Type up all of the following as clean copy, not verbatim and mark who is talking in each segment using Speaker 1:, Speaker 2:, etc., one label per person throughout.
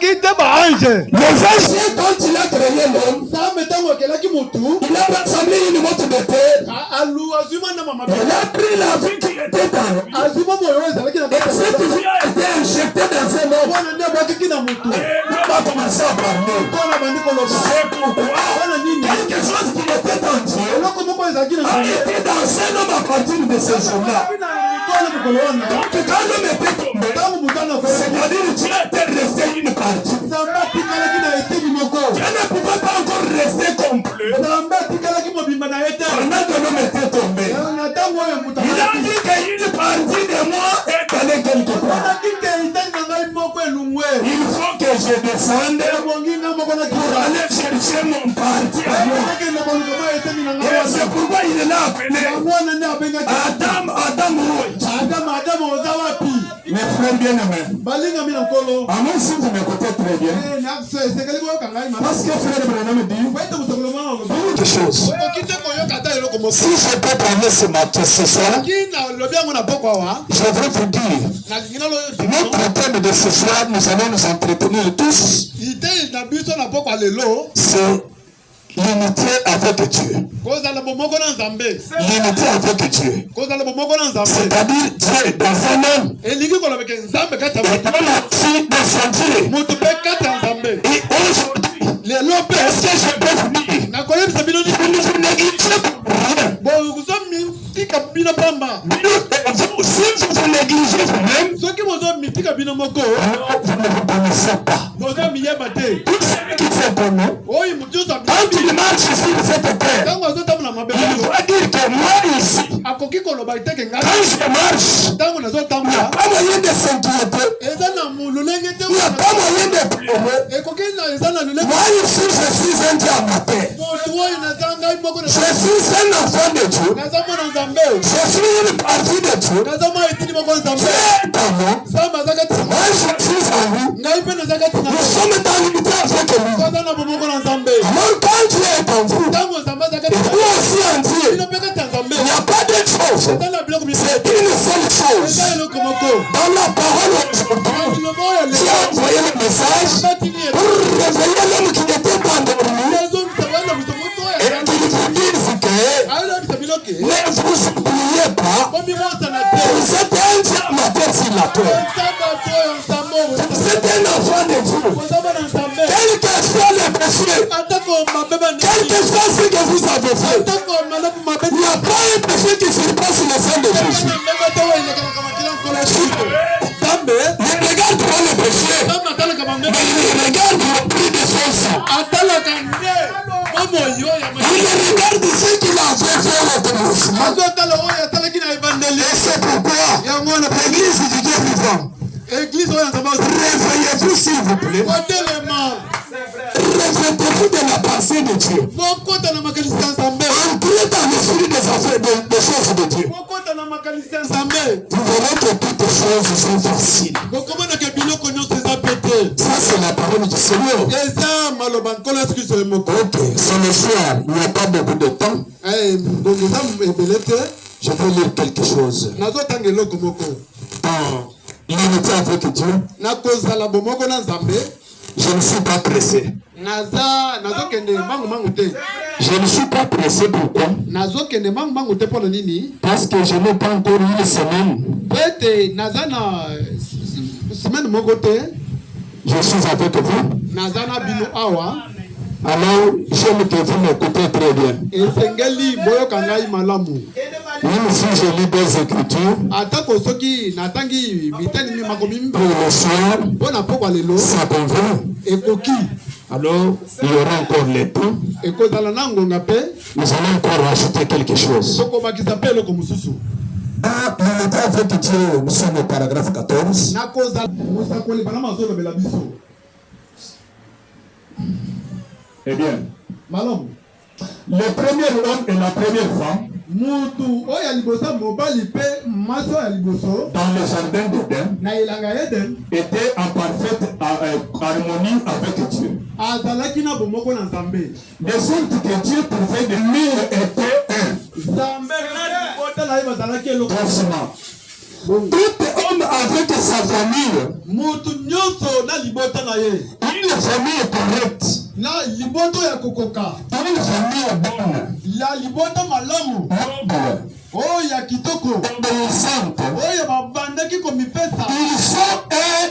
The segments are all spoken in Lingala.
Speaker 1: anges, quand il a créé l'homme, il a rassemblé une motte de terre. Il a pris la vie qui était dans l'homme. Et cette vie a été injectée dans un homme. Et l'homme a commencé à parler. C'est pourquoi quelque chose qui était en Dieu a été dans un homme à partir de ce jour-là. Donc quand l'homme était tombé, c'est-à-dire Dieu était resté une partie. Dieu ne pouvait pas encore rester complet. Pendant que l'homme était tombé, il a dit qu'une partie de moi est allée quelque part. Il faut que je descende pour aller chercher mon parti à moi. Et c'est pourquoi il l'a appelé Adam Roy. Mes frères bien-aimés, à moi si vous m'écoutez très bien, parce que frère Branham dit quelque chose. Si je peux parler ce matin, ce soir, je veux vous dire, notre thème de ce soir, nous allons nous entretenir tous. C'est l'unité avec Dieu. L'unité avec Dieu. C'est-à-dire Dieu dans un homme. Et dans la fille de son Dieu. Et aujourd'hui, est-ce que je peux vous dire, vous ne négligez rien. Si vous vous négligez vous-même, vous ne vous connaissez pas. Tout celui qui fait bon nom, quand il marche sur cette terre, il va dire que moi ici, quand je marche, il n'y a pas moyen de s'inquiéter, il n'y a pas moyen de pleurer. Moi ici, je suis un Dieu amateur. Je suis un enfant de Dieu. Je suis une partie de Dieu. Dieu est en moi. Moi je suis en vous. Nous sommes dans l'unité avec lui. Alors quand Dieu est en vous, et vous aussi en Dieu, il n'y a pas d'autre chose. C'est une seule chose. Dans la parole aujourd'hui, Dieu a envoyé le message pour réveiller l'homme qui était endormi. Et il vous dit que ne vous oubliez pas, vous êtes un Dieu amateur sur la terre. Vous êtes un enfant de Dieu. Quel que soit le péché, quel que soit ce que vous avez fait, il n'y a pas un péché qui surpasse le sang de Jésus. Ne regarde pas le péché, mais il regarde le prix de son sang. Il regarde ce qu'il a fait au commencement. Et c'est pourquoi l'église du Dieu vivant, réveillez-vous s'il vous plaît. Revêtez-vous de la pensée de Dieu. Entrez dans l'esprit des affaires, des choses de Dieu. Vous verrez que toutes les choses sont faciles. Ça c'est la parole du Seigneur. Ok, c'est le soir, il n'y a pas beaucoup de temps. Je vais lire quelque chose. L'unité avec Dieu. Je ne suis pas pressé. Je ne suis pas pressé, pourquoi? Parce que je n'ai pas encore une semaine. Je suis avec vous. Alors, j'aime que vous m'écoutez très bien. Même si je lis des écritures, pour le soir, ça convient. Alors, il y aura encore le temps. Nous allons encore rajouter quelque chose. Dans l'unité avec Dieu, nous sommes au paragraphe 14. Eh bien, le premier homme et la première femme, dans le jardin d'Éden, étaient en parfaite harmonie avec Dieu. De sorte que Dieu pouvait de lui était un. Tout homme avec sa famille Une famille correcte.
Speaker 2: Na liboto ya kokoka.
Speaker 1: Une famille bonne.
Speaker 2: La liboto malamu.
Speaker 1: Noble.
Speaker 2: Oh ya kitoko.
Speaker 1: Obéissante.
Speaker 2: Oh ya babandaki komipesa.
Speaker 1: Ils sont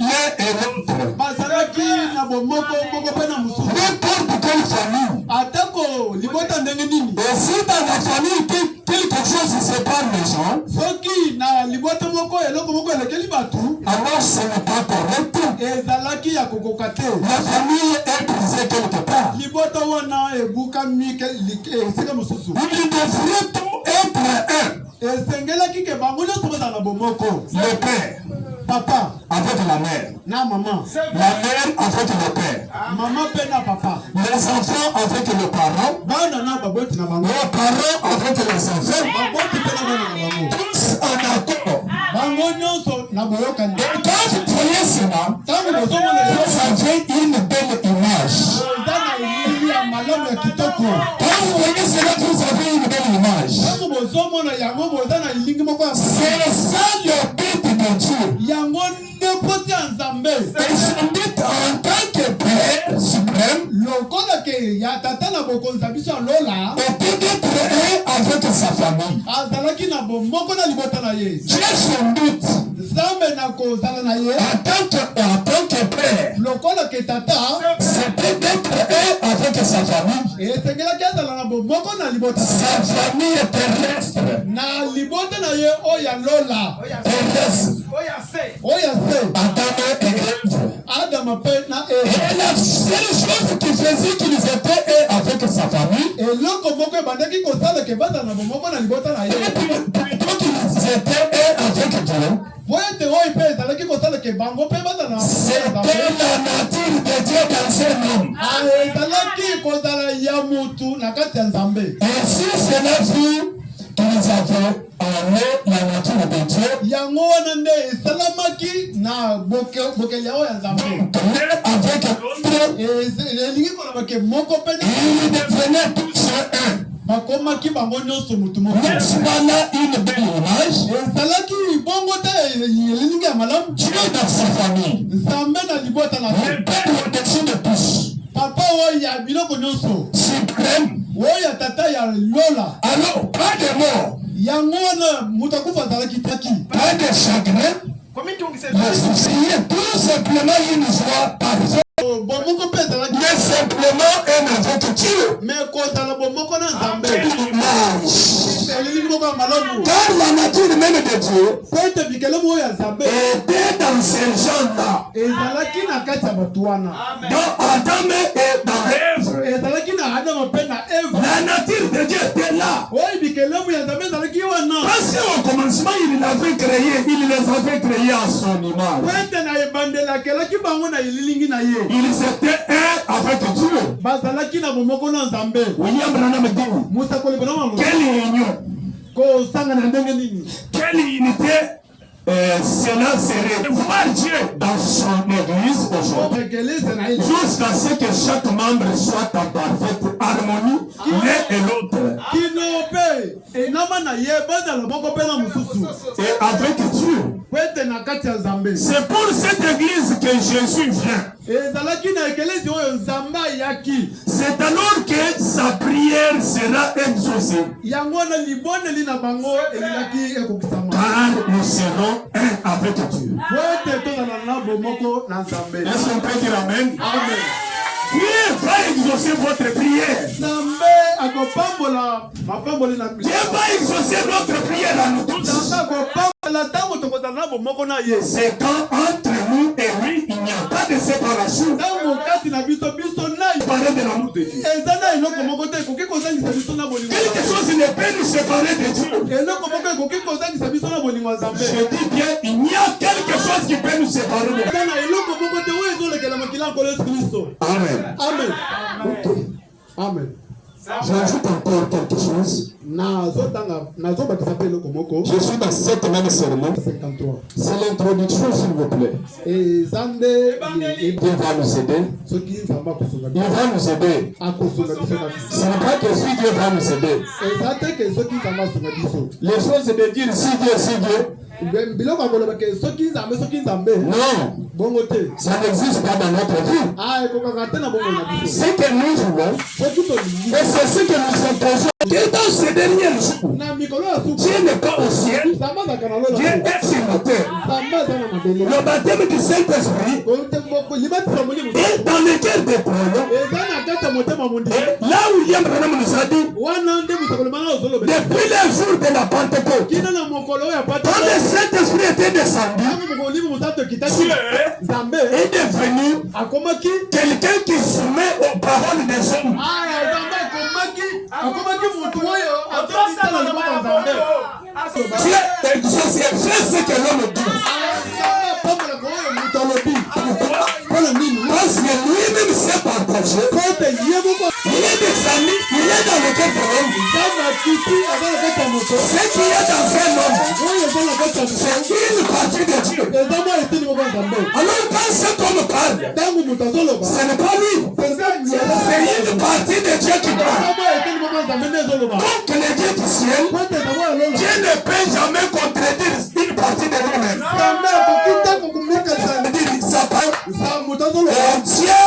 Speaker 1: l'un et l'autre.
Speaker 2: Bazalaki na bomoko moko pe na mususu.
Speaker 1: N'importe quelle famille.
Speaker 2: Atako libota ndenge nini.
Speaker 1: Et si dans la famille quelque chose sépare les gens,
Speaker 2: soki na libota moko eloko moko elekeli batu,
Speaker 1: alors ce n'est pas correct.
Speaker 2: Ezalaki ya kokoka te.
Speaker 1: La famille est brisée quelque part.
Speaker 2: Libota wana ebukami esika mosusu.
Speaker 1: Il devrait tout être un.
Speaker 2: Esengelaki ke bango nyonso bazala na bomoko.
Speaker 1: Le père
Speaker 2: Papa
Speaker 1: avec la mère.
Speaker 2: na maman.
Speaker 1: La mère avec le père.
Speaker 2: Maman pe na papa.
Speaker 1: Les enfants avec le parent.
Speaker 2: Bana na baboti na bango.
Speaker 1: Les parents avec les enfants.
Speaker 2: Baboti pe na bana na bango.
Speaker 1: Tous en accord.
Speaker 2: Bango nyonso na boyokani.
Speaker 1: Et quand vous voyez cela,
Speaker 2: Tango bozomona
Speaker 1: vous avez une belle image.
Speaker 2: eza na elili ya malamu ya kitoko.
Speaker 1: Quand vous voyez cela, vous avez une belle image.
Speaker 2: Tango bozomona yango boza na elingi moko ya
Speaker 1: C'est ça le but de Dieu.
Speaker 2: yango nde poti ya Nzambe.
Speaker 1: Et son but en tant que Père suprême
Speaker 2: lokola ke ya tata na bokonzi biso ya lola
Speaker 1: était d'être un avec sa famille.
Speaker 2: azalaki na bomoko na libota na ye.
Speaker 1: Dieu son but
Speaker 2: Nzambe na kozala na ye
Speaker 1: en tant que Père,
Speaker 2: lokola ke tata
Speaker 1: c'était d'être un avec sa famille.
Speaker 2: esengelaki azala na bomoko na libota
Speaker 1: Sa famille terrestre.
Speaker 2: na libota na ye oyo ya lola
Speaker 1: Terrestre.
Speaker 2: oyo ya se
Speaker 1: Adam et Ève.
Speaker 2: adama pe na
Speaker 1: Et
Speaker 2: eva.
Speaker 1: la seule chose qui faisait qu'ils étaient un avec sa famille,
Speaker 2: eloko moko ebandaki kosala ke bazala na bomoko na libota na ye
Speaker 1: plutôt qu'ils étaient un avec Dieu,
Speaker 2: po ete oyo mpe ezalaki kosala ke bango mpe bazala na
Speaker 1: c'était la nature de Dieu dans un homme.
Speaker 2: ezalaki kozala ya mutu na kati ya Nzambe.
Speaker 1: Ainsi, c'est la vie qu'ils avaient en eux, la nature de Dieu.
Speaker 2: yango wana nde esalamaki na bokeli ya oyo ya Nzambe.
Speaker 1: L'un avec l'autre,
Speaker 2: elingi koloba ke moko mpe
Speaker 1: ils devenaient tous un.
Speaker 2: bakomaki bango nyonso mutu moko.
Speaker 1: N'est-ce pas là une belle image?
Speaker 2: ezalaki bongo te elingi ya malamu.
Speaker 1: Dieu dans sa famille.
Speaker 2: Nzambe na libota na ye.
Speaker 1: Le Père au-dessus de tous.
Speaker 2: papa oyo ya biloko nyonso
Speaker 1: Suprême.
Speaker 2: oyo ya tata ya lola.
Speaker 1: Alors, pas de mort,
Speaker 2: yango wana mutu akufa azalaki taki.
Speaker 1: pas de chagrin. Le souci est tout simplement une joie parfaite.
Speaker 2: bomoko mpe ezalaki
Speaker 1: Mais simplement un avec Dieu.
Speaker 2: me kozala bomoko na Nzambe.
Speaker 1: L'image.
Speaker 2: elingi moko ya malamu.
Speaker 1: Car la nature même de Dieu
Speaker 2: po ete bikelemo oyo ya Nzambe
Speaker 1: était dans ces gens-là.
Speaker 2: ezalaki na kati ya bato wana.
Speaker 1: Dans Adam et dans Ève.
Speaker 2: ezalaki na adama mpe na eva.
Speaker 1: La nature de Dieu était là.
Speaker 2: oyo bikelemo ya Nzambe ezalaki wana.
Speaker 1: Parce qu'au commencement, il les avait créés à son
Speaker 2: po
Speaker 1: image.
Speaker 2: ete na ebandeli akelaki bango na elilingi na ye.
Speaker 1: Ils étaient un avec Dieu.
Speaker 2: bazalaki na bomoko na Nzambe.
Speaker 1: William Branham dit,
Speaker 2: musakoli mpona mango
Speaker 1: quelle union,
Speaker 2: kosanga na ndenge nini.
Speaker 1: quelle unité cela serait. Voir Dieu dans son église aujourd'hui.
Speaker 2: ekelese na ye
Speaker 1: Jusqu'à ce que chaque membre soit en parfaite harmonie l'un et l'autre.
Speaker 2: kino mpe enama na ye bazala moko mpe na mosusu.
Speaker 1: Et avec Dieu.
Speaker 2: po ete na kati ya Nzambe.
Speaker 1: C'est pour cette église que Jésus vient.
Speaker 2: ezalaki na ekelesi oyo Nzambe ayaki.
Speaker 1: C'est alors que sa prière sera exaucée.
Speaker 2: yango wana libondeli na bango elingaki ekokisama.
Speaker 1: Car nous serons un avec Dieu.
Speaker 2: po ete tozala na bomoko na Nzambe.
Speaker 1: Est-ce qu'on peut dire Amen?
Speaker 2: Amen.
Speaker 1: Dieu va exaucer votre prière.
Speaker 2: Nzambe akopambola mapamboli na
Speaker 1: Dieu va exaucer notre prière à nous tous.
Speaker 2: Nzambe akopambola ntango tokozala na bomoko na ye.
Speaker 1: C'est quand entre nous et lui, il n'y a pas de séparation.
Speaker 2: ntango kati na biso nayi
Speaker 1: Parler de l'amour de Dieu.
Speaker 2: eza na eloko moko te ekoki kozangisa biso na bolingo.
Speaker 1: Quelque chose ne peut nous séparer de Dieu.
Speaker 2: eloko moko ekoki kozangisa biso na bolingo ya Nzambe.
Speaker 1: Je dis bien, il y a quelque chose qui peut nous séparer de Dieu.
Speaker 2: eza na eloko moko te oyo ezolekela makili ya nkolo Yesu Kristo.
Speaker 1: Amen.
Speaker 2: Amen.
Speaker 1: Ok.
Speaker 2: Amen.
Speaker 1: J'ajoute encore quelque chose.
Speaker 2: nazobakisa mpe eloko moko.
Speaker 1: Je suis dans cette même sermon.
Speaker 2: 53
Speaker 1: C'est l'introduction, s'il vous plaît.
Speaker 2: eza nde
Speaker 1: Dieu va nous aider.
Speaker 2: soki Nzambe akosunga
Speaker 1: Il va nous aider.
Speaker 2: akosunga biso na biso.
Speaker 1: Ce n'est pas que si Dieu va nous aider.
Speaker 2: eza te ke soki Nzambe asunga biso
Speaker 1: Les choses de dire si Dieu, Non. Ça n'existe pas dans notre vie. Ce que nous voulons, et c'est ce que nous imposons. Et dans ces derniers jours, Dieu n'est pas au ciel, Dieu est sur la terre. Le baptême du Saint-Esprit est dans le cœur des croyants. Là où William Branham nous a dit, depuis le jour de la Pentecôte, quand le Saint-Esprit était descendu, Dieu est devenu quelqu'un qui soumet aux paroles des hommes. C'est ce que l'homme dit. Parce que lui-même s'est partagé. Il est des amis, il est dans le cœur de l'homme. Ce qui est dans un homme, c'est une partie de Dieu. Alors quand cet homme parle, ce n'est pas lui. C'est une partie de Dieu qui parle. Donc le Dieu du ciel, Dieu ne peut jamais contredire une partie de lui-même. Dieu